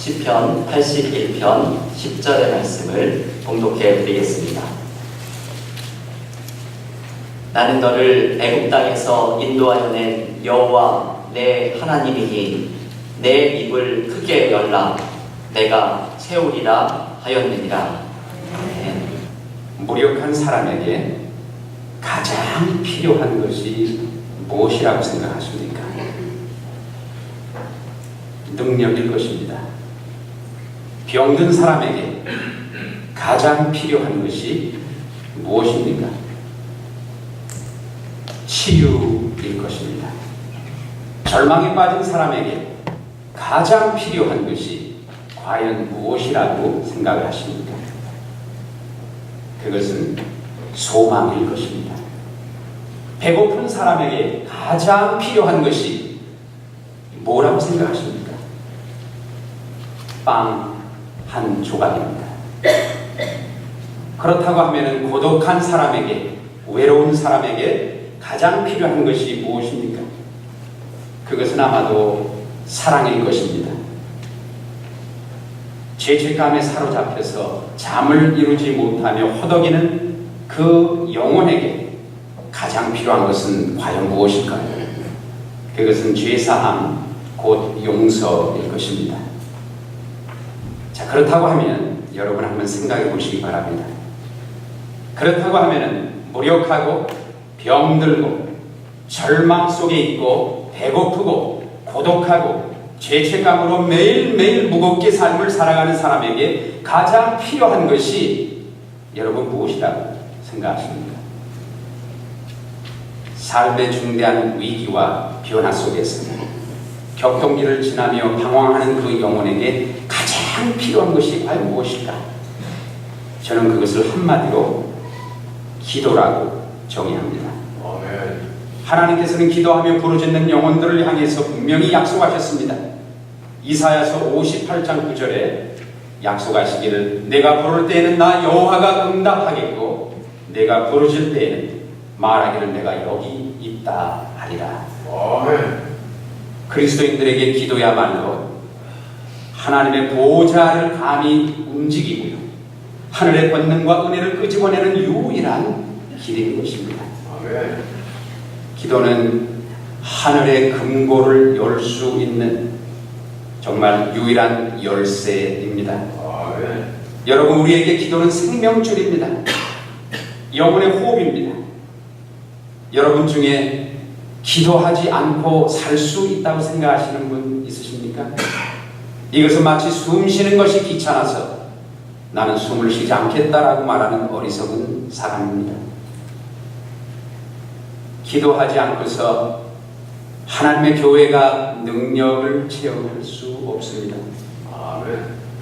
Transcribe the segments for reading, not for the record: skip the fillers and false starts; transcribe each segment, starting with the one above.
시편 81편 10절의 말씀을 봉독해 드리겠습니다. 나는 너를 애굽 땅에서 인도하여 낸 여호와 내 하나님이니 내 입을 크게 열라 내가 채우리라 하였느니라. 무력한 사람에게 가장 필요한 것이 무엇이라고 생각하십니까? 능력일 것입니다. 병든 사람에게 가장 필요한 것이 무엇입니까? 치유일 것입니다. 절망에 빠진 사람에게 가장 필요한 것이 과연 무엇이라고 생각을 하십니까? 그것은 소망일 것입니다. 배고픈 사람에게 가장 필요한 것이 뭐라고 생각하십니까? 빵 한 조각입니다. 그렇다고 하면 고독한 사람에게, 외로운 사람에게 가장 필요한 것이 무엇입니까? 그것은 아마도 사랑일 것입니다. 죄책감에 사로잡혀서 잠을 이루지 못하며 허덕이는 그 영혼에게 가장 필요한 것은 과연 무엇일까요? 그것은 죄사함, 곧 용서일 것입니다. 자, 그렇다고 하면 여러분 한번 생각해 보시기 바랍니다. 그렇다고 하면 무력하고 병들고 절망 속에 있고 배고프고 고독하고 죄책감으로 매일매일 무겁게 삶을 살아가는 사람에게 가장 필요한 것이 여러분 무엇이라고 생각하십니까? 삶의 중대한 위기와 변화 속에서 격동기를 지나며 방황하는 그 영혼에게 가장 필요한 것이 과연 무엇일까? 저는 그것을 한마디로 기도라고 정의합니다. 하나님께서는 기도하며 부르짖는 영혼들을 향해서 분명히 약속하셨습니다. 이사야서 58장 9절에 약속하시기를 내가 부를 때에는 나 여호와가 응답하겠고 내가 부르짖을 때에는 말하기를 내가 여기 있다 하리라. 그리스도인들에게 기도야말로 하나님의 보좌를 감히 움직이고요, 하늘의 권능과 은혜를 끄집어내는 유일한 길인 것입니다. 기도는 하늘의 금고를 열 수 있는 정말 유일한 열쇠입니다. 여러분, 우리에게 기도는 생명줄입니다. 영혼의 호흡입니다. 여러분 중에 기도하지 않고 살 수 있다고 생각하시는 분 있으십니까? 이것은 마치 숨 쉬는 것이 귀찮아서 나는 숨을 쉬지 않겠다라고 말하는 어리석은 사람입니다. 기도하지 않고서 하나님의 교회가 능력을 체험할 수 없습니다.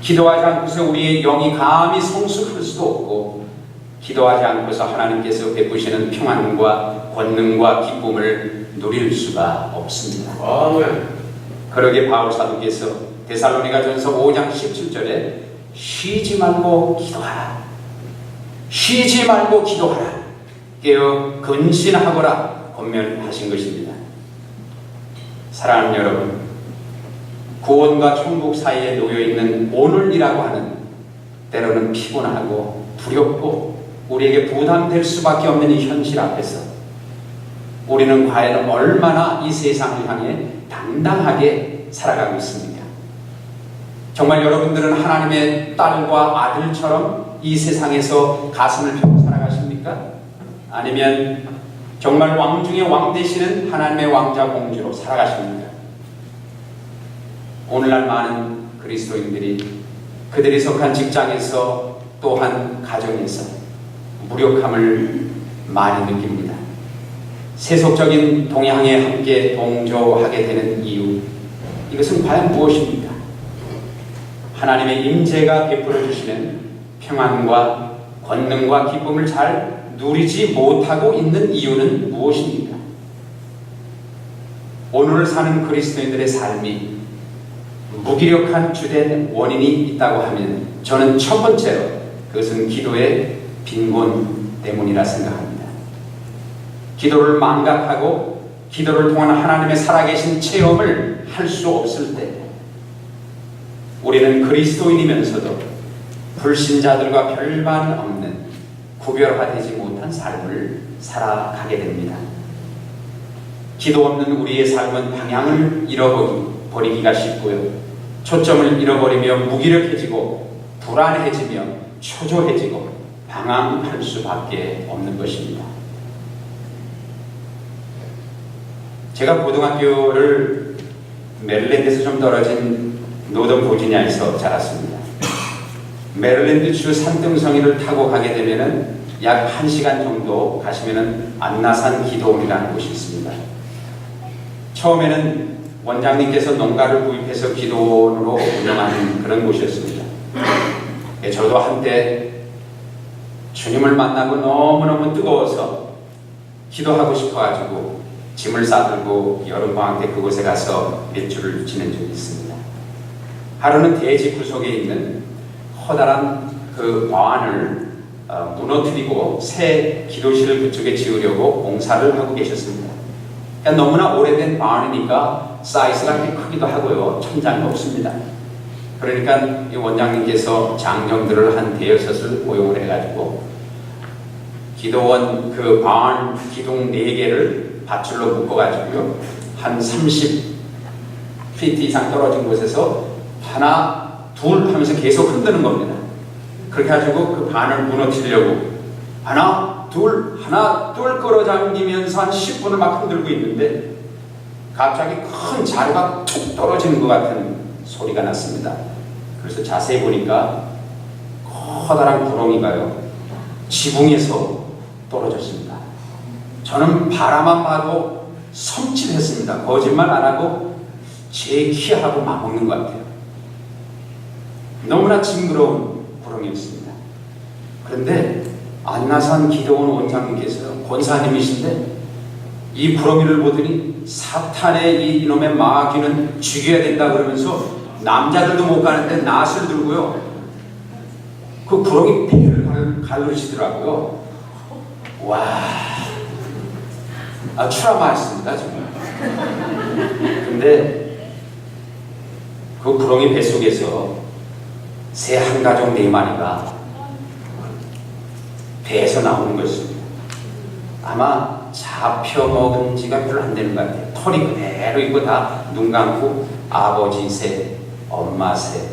기도하지 않고서 우리의 영이 감히 성숙할 수도 없고, 기도하지 않고서 하나님께서 베푸시는 평안과 권능과 기쁨을 누릴 수가 없습니다. 그러게 바울 사도께서 데살로니가전서 5장 17절에 쉬지 말고 기도하라, 쉬지 말고 기도하라, 깨어 근신하거라 권면하신 것입니다. 사랑하는 여러분, 구원과 천국 사이에 놓여있는 오늘이라고 하는 때로는 피곤하고 두렵고 우리에게 부담될 수밖에 없는 이 현실 앞에서 우리는 과연 얼마나 이 세상을 향해 당당하게 살아가고 있습니까? 정말 여러분들은 하나님의 딸과 아들처럼 이 세상에서 가슴을 펴고 살아가십니까? 아니면 정말 왕 중에 왕 되시는 하나님의 왕자 공주로 살아가십니까? 오늘날 많은 그리스도인들이 그들이 속한 직장에서 또한 가정에서 무력함을 많이 느낍니다. 세속적인 동향에 함께 동조하게 되는 이유, 이것은 과연 무엇입니까? 하나님의 임재가 베풀어 주시는 평안과 권능과 기쁨을 잘 누리지 못하고 있는 이유는 무엇입니까? 오늘 사는 그리스도인들의 삶이 무기력한 주된 원인이 있다고 하면 저는 첫 번째로 그것은 기도의 빈곤 때문이라 생각합니다. 기도를 망각하고 기도를 통한 하나님의 살아계신 체험을 할 수 없을 때 우리는 그리스도인이면서도 불신자들과 별반 없는 구별화되지 못한 삶을 살아가게 됩니다. 기도 없는 우리의 삶은 방향을 잃어버리기가 쉽고요. 초점을 잃어버리며 무기력해지고 불안해지며 초조해지고 방황할 수밖에 없는 것입니다. 제가 고등학교를 메릴랜드에서 좀 떨어진 노던 버지니아에서 자랐습니다. 메릴랜드 주 산등성이를 타고 가게 되면은 약 1시간 정도 가시면은 안나산 기도원이라는 곳이 있습니다. 처음에는 원장님께서 농가를 구입해서 기도원으로 운영하는 그런 곳이었습니다. 저도 한때 주님을 만나고 너무너무 뜨거워서 기도하고 싶어가지고 짐을 싸들고 여름방학 때 그곳에 가서 몇 주를 지낸 적이 있습니다. 하루는 대지 구석에 있는 커다란 그 방안을 무너뜨리고 새 기도실을 그쪽에 지으려고 공사를 하고 계셨습니다. 그러니까 너무나 오래된 방안이니까 사이즈가 꽤 크기도 하고요. 천장이 없습니다. 그러니까 이 원장님께서 장정들을 한 대여섯을 고용을 해가지고 기도원 그 방안 기둥 4개를 밧줄로 묶어가지고요. 한 30피트 이상 떨어진 곳에서 하나, 둘 하면서 계속 흔드는 겁니다. 그렇게 해가지고 그 반을 무너뜨리려고 하나, 둘 끌어당기면서 한 10분을 막 흔들고 있는데 갑자기 큰 자루가 툭 떨어지는 것 같은 소리가 났습니다. 그래서 자세히 보니까 커다란 구렁이가요. 지붕에서 떨어졌습니다. 저는 바라만 봐도 섬찟했습니다. 거짓말 안 하고 제 키하고 맞먹는 것 같아요. 너무나 징그러운 구렁이였습니다. 그런데 안나산 기도원 원장님께서 권사님이신데 이 구렁이를 보더니 사탄의 이놈의 마귀는 죽여야 된다 그러면서 남자들도 못 가는데 낫을 들고요. 그 구렁이 배를 가르시더라고요. 와, 트라우마였습니다 정말. 근데 그 구렁이 뱃속에서 새 한 가족 4마리가 배에서 나오는 것입니다. 아마 잡혀먹은 지가 별로 안 되는 것 같아요. 털이 그대로 있고 다 눈 감고 아버지 새, 엄마 새,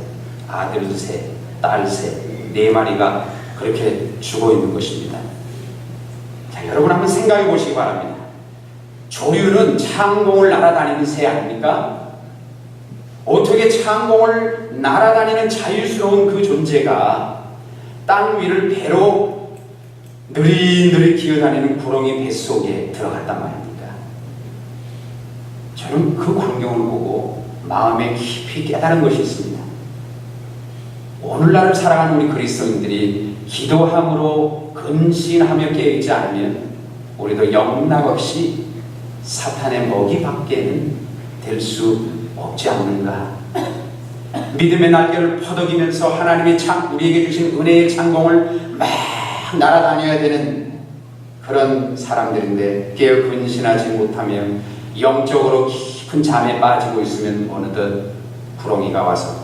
아들 새, 딸 새 4마리가 그렇게 죽어 있는 것입니다. 자, 여러분 한번 생각해 보시기 바랍니다. 조류는 창공을 날아다니는 새 아닙니까? 어떻게 창공을 날아다니는 자유스러운 그 존재가 땅 위를 배로 느릿느릿 기어다니는 구렁이 뱃속에 들어갔단 말입니다. 저는 그 광경을 보고 마음에 깊이 깨달은 것이 있습니다. 오늘날을 살아가는 우리 그리스도인들이 기도함으로 근신하며 깨어있지 않으면 우리도 영락없이 사탄의 먹이밖에는 될 수 없지 않는가. 믿음의 날개를 퍼덕이면서 하나님이 우리에게 주신 은혜의 창공을 막 날아다녀야 되는 그런 사람들인데 깨어 근신하지 못하며 영적으로 깊은 잠에 빠지고 있으면 어느덧 구렁이가 와서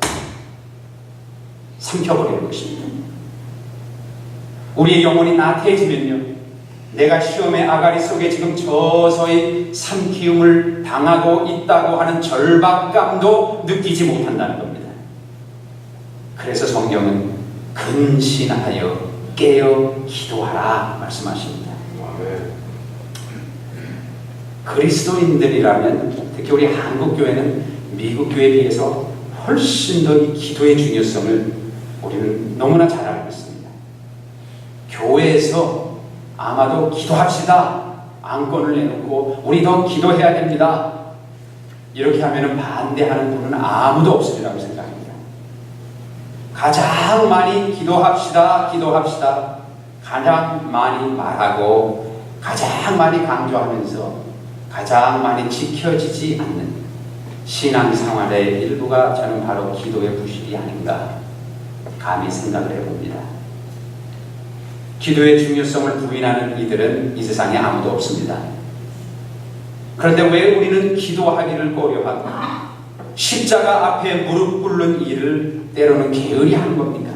삼켜버리는 것입니다. 우리의 영혼이 나태해지면요, 내가 시험의 아가리 속에 지금 저서히 삼키움을 당하고 있다고 하는 절박감도 느끼지 못한다는 겁니다. 그래서 성경은 근신하여 깨어 기도하라 말씀하십니다. 그리스도인들이라면 특히 우리 한국교회는 미국교회에 비해서 훨씬 더 이 기도의 중요성을 우리는 너무나 잘 알고 있습니다. 교회에서 아마도 기도합시다 안건을 내놓고 우리 더 기도해야 됩니다 이렇게 하면 반대하는 분은 아무도 없으리라고 생각합니다. 가장 많이 기도합시다 가장 많이 말하고 가장 많이 강조하면서 가장 많이 지켜지지 않는 신앙생활의 일부가 저는 바로 기도의 부실이 아닌가 감히 생각을 해봅니다. 기도의 중요성을 부인하는 이들은 이 세상에 아무도 없습니다. 그런데 왜 우리는 기도하기를 꺼려하고 십자가 앞에 무릎 꿇는 일을 때로는 게으리 하는 겁니까?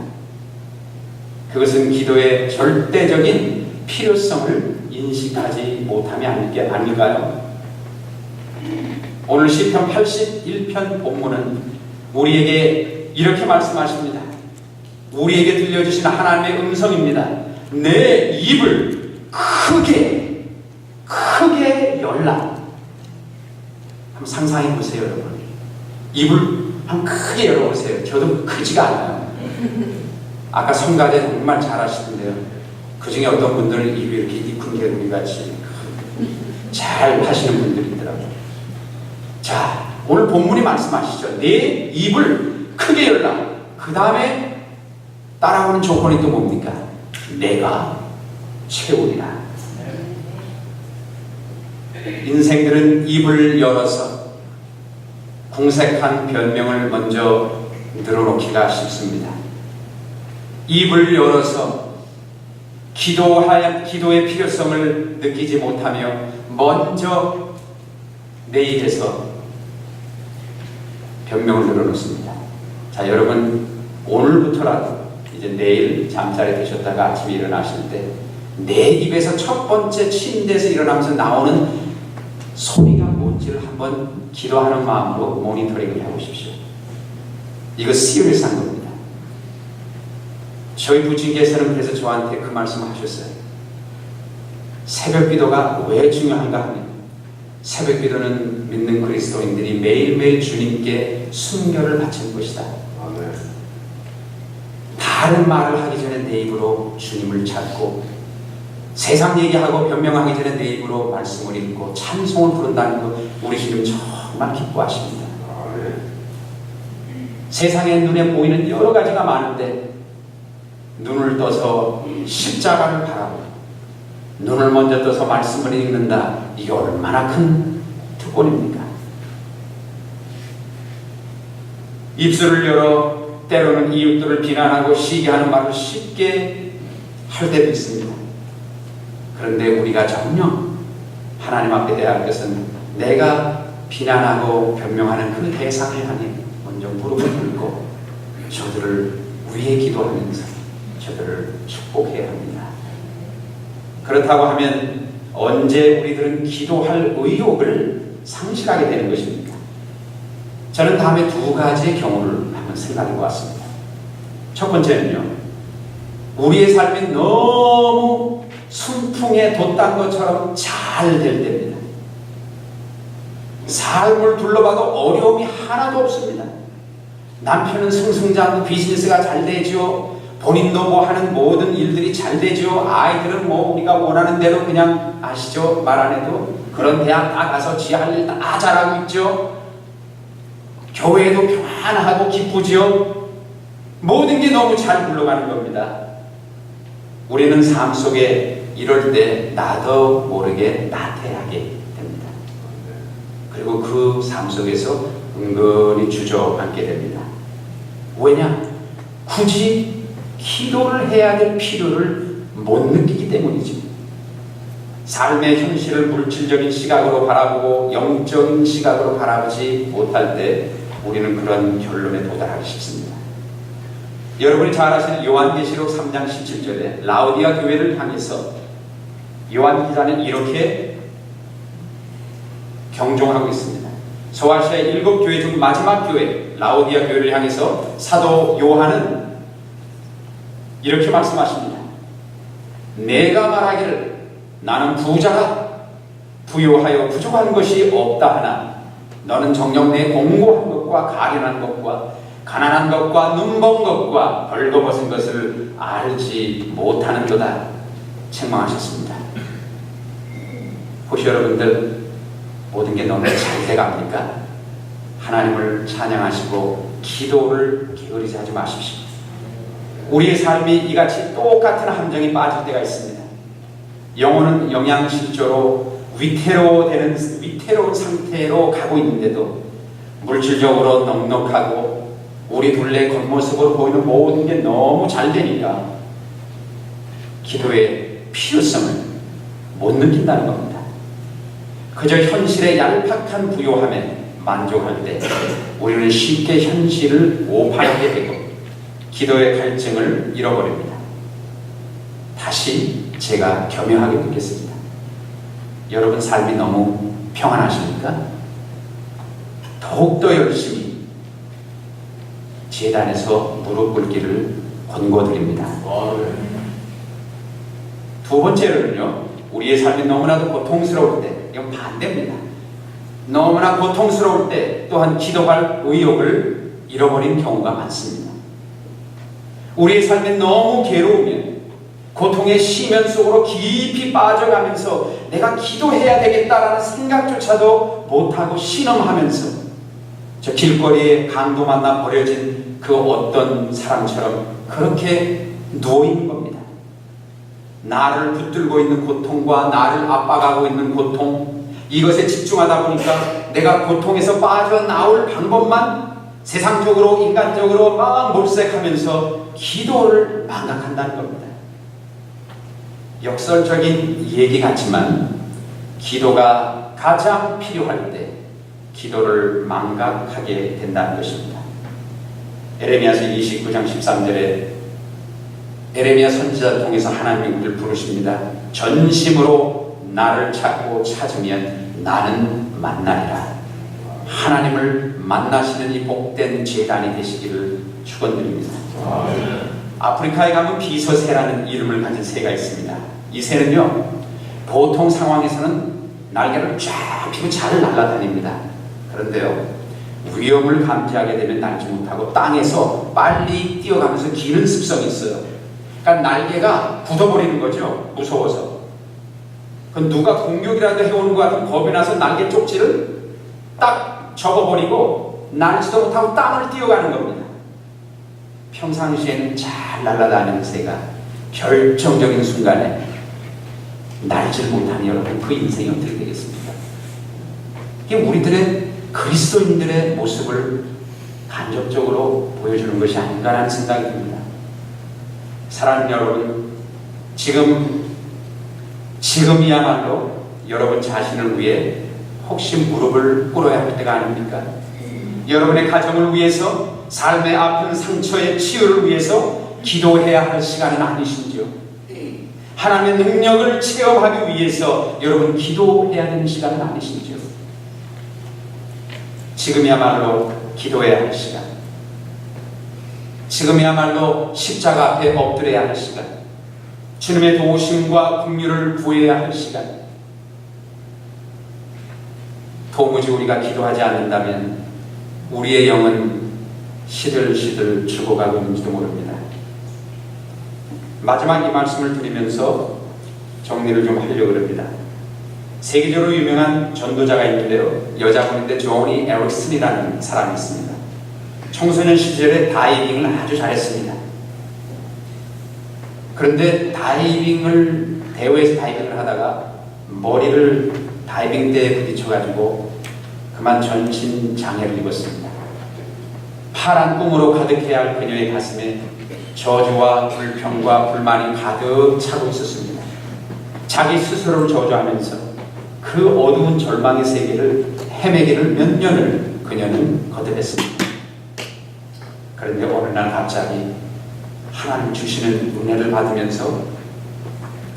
그것은 기도의 절대적인 필요성을 인식하지 못함이 아닐까요? 오늘 시편 81편 본문은 우리에게 이렇게 말씀하십니다. 우리에게 들려주신 하나님의 음성입니다. 내 입을 크게 열라. 한번 상상해 보세요, 여러분. 입을 한번 크게 열어보세요. 저도 크지가 않아요. 아까 성가대 정말 잘하시던데요. 그 중에 어떤 분들은 입이 이렇게 이큰 개구리 같이 잘 하시는 분들이 있더라고요. 자, 오늘 본문이 말씀하시죠. 내 입을 크게 열라. 그 다음에 따라오는 조건이 또 뭡니까? 내가 채우리라. 인생들은 입을 열어서 궁색한 변명을 먼저 늘어놓기가 쉽습니다. 입을 열어서 기도의 필요성을 느끼지 못하며 먼저 내 입에서 변명을 늘어놓습니다. 자, 여러분 오늘부터라도 이제 내일 잠자리 드셨다가 아침에 일어나실 때 내 입에서 첫 번째 침대에서 일어나면서 나오는 소리가 뭔지를 한번 기도하는 마음으로 모니터링을 해보십시오. 이거 시리얼스한 겁니다. 저희 부친께서는 그래서 저한테 그 말씀을 하셨어요. 새벽 기도가 왜 중요한가 하면 새벽 기도는 믿는 그리스도인들이 매일매일 주님께 순결을 바치는 것이다. 다른 말을 하기 전에 내 입으로 주님을 찾고 세상 얘기하고 변명하기 전에 내 입으로 말씀을 읽고 찬송을 부른다는 것 우리 주님 정말 기뻐하십니다. 세상에 눈에 보이는 여러 가지가 많은데 눈을 떠서 십자가를 바라보고 눈을 먼저 떠서 말씀을 읽는다. 이게 얼마나 큰 특권입니까? 입술을 열어 때로는 이웃들을 비난하고 시기하는 말을 쉽게 할 때도 있습니다. 그런데 우리가 정녕 하나님 앞에 대할 것은 내가 비난하고 변명하는 그 대상을 향해 먼저 무릎을 꿇고 저들을 위해 기도하면서 저들을 축복해야 합니다. 그렇다고 하면 언제 우리들은 기도할 의욕을 상실하게 되는 것입니까? 저는 다음에 두 가지의 경우를 한번 생각해 보았습니다. 첫 번째는요, 우리의 삶이 너무 순풍에 돛단 것처럼 잘 될 때입니다. 삶을 둘러봐도 어려움이 하나도 없습니다. 남편은 승승장구 비즈니스가 잘 되죠. 본인도 뭐 하는 모든 일들이 잘 되죠. 아이들은 뭐 우리가 원하는 대로 그냥 아시죠? 말 안 해도 그런 대학 다 가서 지 할 일 다 잘하고 있죠. 교회도 평안하고 기쁘죠. 모든 게 너무 잘 굴러가는 겁니다. 우리는 삶 속에 이럴 때 나도 모르게 나태하게 됩니다. 그리고 그 삶 속에서 은근히 주저앉게 됩니다. 왜냐? 굳이 기도를 해야 될 필요를 못 느끼기 때문이죠. 삶의 현실을 물질적인 시각으로 바라보고 영적인 시각으로 바라보지 못할 때 우리는 그런 결론에 도달하기 쉽습니다. 여러분이 잘 아시는 요한계시록 3장 17절에 라오디아 교회를 향해서 요한 기자는 이렇게 경종하고 있습니다. 소아시아의 7교회 중 마지막 교회 라오디아 교회를 향해서 사도 요한은 이렇게 말씀하십니다. 내가 말하기를 나는 부자라 부유하여 부족한 것이 없다 하나 너는 정녕 내 공고한 것과 가련한 것과 가난한 것과 눈먼 것과 벌거벗은 것을 알지 못하는도다 책망하셨습니다. 혹시 여러분들 모든 게 너무 잘 돼갑니까? 하나님을 찬양하시고 기도를 게으르지 하지 마십시오. 우리의 삶이 이같이 똑같은 함정에 빠질 때가 있습니다. 영혼은 영양실조로 위태로운 상태로 가고 있는데도 물질적으로 넉넉하고 우리 둘레 겉모습으로 보이는 모든 게 너무 잘 되니까 기도의 필요성을 못 느낀다는 겁니다. 그저 현실의 얄팍한 부요함에 만족할 때 우리는 쉽게 현실을 오판하게 되고 기도의 갈증을 잃어버립니다. 다시 제가 겸허하게 묻겠습니다. 여러분 삶이 너무 평안하십니까? 더욱더 열심히 제단에서 무릎 꿇기를 권고드립니다. 두 번째로는요, 우리의 삶이 너무나도 고통스러울 때, 이건 반대입니다. 너무나 고통스러울 때 또한 기도할 의욕을 잃어버린 경우가 많습니다. 우리의 삶이 너무 괴로우면 고통의 심연 속으로 깊이 빠져가면서 내가 기도해야 되겠다라는 생각조차도 못하고 신음하면서 저 길거리에 강도 만나 버려진 그 어떤 사람처럼 그렇게 누워있는 겁니다. 나를 붙들고 있는 고통과 나를 압박하고 있는 고통, 이것에 집중하다 보니까 내가 고통에서 빠져나올 방법만 세상적으로 인간적으로 막 몰색하면서 기도를 망각한다는 겁니다. 역설적인 얘기 같지만 기도가 가장 필요할 때 기도를 망각하게 된다는 것입니다. 에레미야서 29장 13절에 에레미야 선지자를 통해서 하나님이 우리를 부르십니다. 전심으로 나를 찾고 찾으면 나는 만나리라. 하나님을 만나시는 이 복된 제단이 되시기를 축원드립니다. 아프리카에 가면 비서새라는 이름을 가진 새가 있습니다. 이 새는요, 보통 상황에서는 날개를 쫙 펴고 잘 날아다닙니다. 그런데요, 위험을 감지하게 되면 날지 못하고 땅에서 빨리 뛰어가면서 기는 습성이 있어요. 그러니까 날개가 굳어버리는 거죠. 무서워서. 그 누가 공격이라도 해오는 것 같은 겁이 나서 날개 쪽지를 딱 접어버리고 날지도 못하고 땅을 뛰어가는 겁니다. 평상시에는 잘 날아다니는 새가 결정적인 순간에 날지를 못하는 여러분, 그 인생이 어떻게 되겠습니까? 이게 우리들의 그리스도인들의 모습을 간접적으로 보여주는 것이 아닌가라는 생각이 듭니다. 사랑하는 여러분, 지금이야말로 여러분 자신을 위해 혹시 무릎을 꿇어야 할 때가 아닙니까? 여러분의 가정을 위해서, 삶의 아픈 상처의 치유를 위해서 기도해야 할 시간은 아니신지요? 하나님의 능력을 체험하기 위해서 여러분 기도해야 되는 시간은 아니신지요? 지금이야말로 기도해야 할 시간, 지금이야말로 십자가 앞에 엎드려야 할 시간, 주님의 도우심과 긍휼을 구해야 할 시간. 도무지 우리가 기도하지 않는다면 우리의 영은 시들시들 죽어가고 있는지도 모릅니다. 마지막 이 말씀을 드리면서 정리를 좀 하려고 합니다. 세계적으로 유명한 전도자가 있는데요, 여자분인데 조니 에릭슨이라는 사람이 있습니다. 청소년 시절에 다이빙을 아주 잘했습니다. 그런데 대회에서 다이빙을 하다가 머리를 다이빙대에 부딪혀가지고 그만 전신 장애를 입었습니다. 파란 꿈으로 가득해야 할 그녀의 가슴에 저주와 불평과 불만이 가득 차고 있었습니다. 자기 스스로를 저주하면서 그 어두운 절망의 세계를 헤매기를 몇 년을 그녀는 거듭했습니다. 그런데 어느 날 갑자기 하나님 주시는 은혜를 받으면서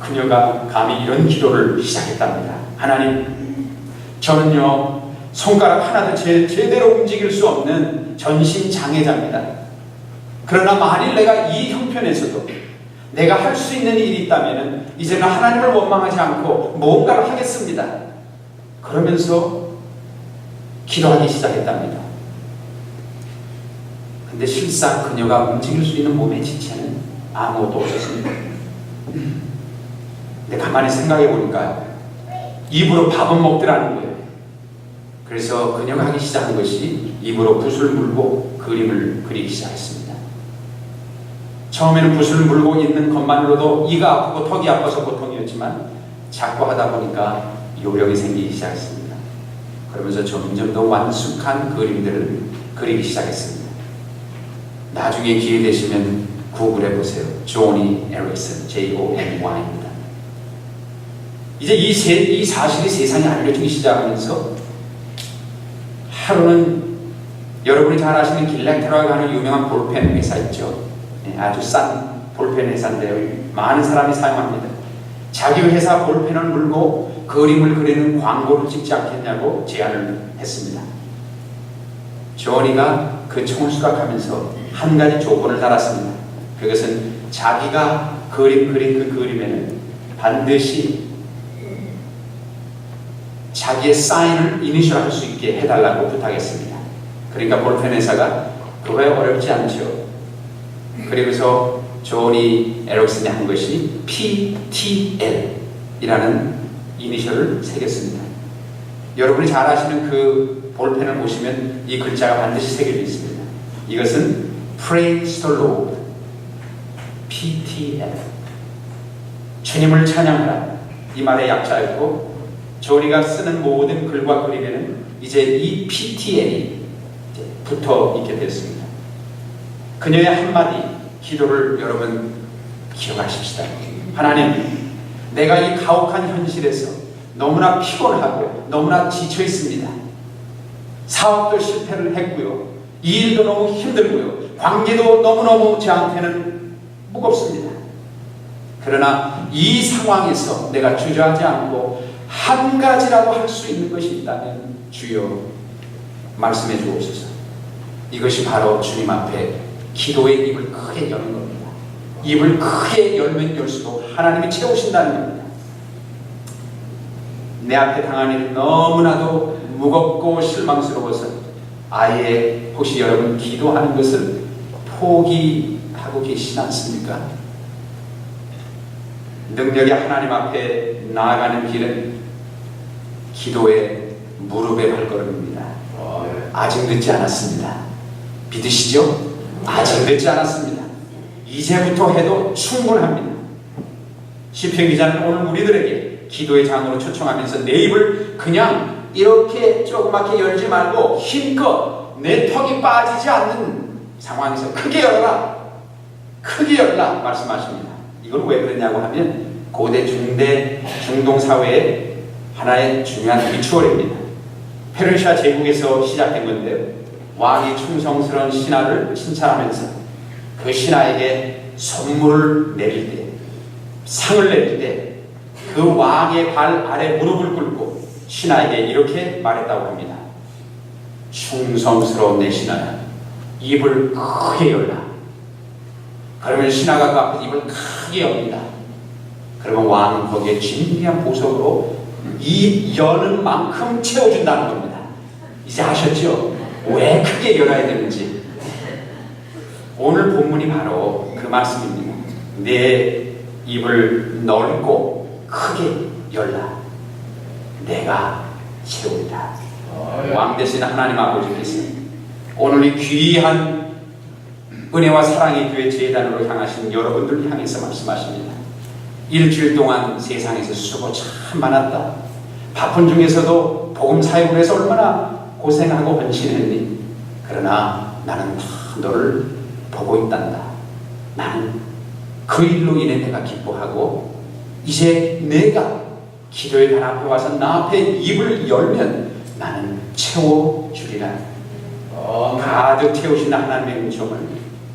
그녀가 감히 이런 기도를 시작했답니다. 하나님, 저는요 손가락 하나도 제대로 움직일 수 없는 전신장애자입니다. 그러나 만일 내가 이 형편에서도 내가 할 수 있는 일이 있다면 이제는 하나님을 원망하지 않고 뭔가를 하겠습니다. 그러면서 기도하기 시작했답니다. 근데 실상 그녀가 움직일 수 있는 몸의 지체는 아무것도 없었습니다. 근데 가만히 생각해 보니까 입으로 밥은 먹더라는 거예요. 그래서 그녀가 하기 시작한 것이 입으로 붓을 물고 그림을 그리기 시작했습니다. 처음에는 붓을 물고 있는 것만으로도 이가 아프고 턱이 아파서 고통이었지만 자꾸 하다 보니까 요령이 생기기 시작했습니다. 그러면서 점점 더 완숙한 그림들을 그리기 시작했습니다. 나중에 기회 되시면 구글해 보세요. 조니 에릭슨, JONY입니다. 이제 이 사실이 세상에 알려지기 시작하면서 하루는 여러분이 잘 아시는 길렉터라고 하는 유명한 볼펜 회사 있죠. 아주 싼 볼펜 회사인데요. 많은 사람이 사용합니다. 자기 회사 볼펜을 물고 그림을 그리는 광고를 찍지 않겠냐고 제안을 했습니다. 조니가 그 총을 수락하면서 한 가지 조건을 달았습니다. 그것은 자기가 그린 그 그림에는 반드시 자기의 사인을 이니셜 할 수 있게 해달라고 부탁했습니다. 그러니까 볼펜 회사가 그거에 어렵지 않죠. 그리고서 조니 에릭슨이 한 것이 PTL 이라는 이니셜을 새겼습니다. 여러분이 잘 아시는 그 볼펜을 보시면 이 글자가 반드시 새겨져 있습니다. 이것은 Praise the Lord, PTL. 주님을 찬양하라. 이 말의 약자였고, 조니가 쓰는 모든 글과 그림에는 이제 이 PTL이 붙어 있게 됐습니다. 그녀의 한마디 기도를 여러분 기억하십시다. 하나님, 내가 이 가혹한 현실에서 너무나 피곤하고 너무나 지쳐 있습니다. 사업도 실패를 했고요. 이 일도 너무 힘들고요. 관계도 너무너무 저한테는 무겁습니다. 그러나 이 상황에서 내가 주저하지 않고 한 가지라도 할 수 있는 것이 있다면 주여 말씀해 주옵소서. 이것이 바로 주님 앞에 기도의 입을 크게 여는 겁니다. 입을 크게 열면 열수록 하나님이 채우신다는 겁니다. 내 앞에 당한 일이 너무나도 무겁고 실망스러워서 아예 혹시 여러분 기도하는 것을 포기하고 계시지 않습니까? 능력이 하나님 앞에 나아가는 길은 기도의 무릎의 발걸음입니다. 아직 늦지 않았습니다. 믿으시죠? 아직 늦지 않았습니다. 이제부터 해도 충분합니다. 시편 기자는 오늘 우리들에게 기도의 장으로 초청하면서 내 입을 그냥 이렇게 조그맣게 열지 말고 힘껏 내 턱이 빠지지 않는 상황에서 크게 열어라, 크게 열라 말씀하십니다. 이걸 왜 그러냐고 하면 고대 중대 중동 사회의 하나의 중요한 리추얼입니다. 페르시아 제국에서 시작된 건데요. 왕이 충성스러운 신하를 칭찬하면서 그 신하에게 선물을 내릴 때, 상을 내릴 때 그 왕의 발 아래 무릎을 꿇고 신하에게 이렇게 말했다고 합니다. 충성스러운 내 신하야, 입을 크게 열라. 그러면 신하가 그 앞에 입을 크게 엽니다. 그러면 왕은 거기에 진귀한 보석으로 입 여는 만큼 채워준다는 겁니다. 이제 아셨죠? 왜 크게 열어야 되는지. 오늘 본문이 바로 그 말씀입니다. 내 입을 넓고 크게 열라. 내가 채우리라. 왕 되신 하나님 아버지께서 오늘 이 귀한 은혜와 사랑의 교회 재단으로 향하신 여러분들을 향해서 말씀하십니다. 일주일 동안 세상에서 수고 참 많았다. 바쁜 중에서도 복음 사역을 해서 얼마나 고생하고 헌신했니? 그러나 나는 다 너를 보고 있단다. 나는 그 일로 인해 내가 기뻐하고 이제 내가 기도의 단 앞에 와서 나 앞에 입을 열면 나는 채워주리라. 가득 채우신 하나님의 은총을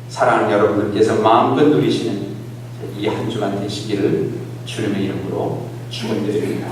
사랑하는 여러분들께서 마음껏 누리시는 이 한 주간 되시기를 주님의 이름으로 축원드립니다.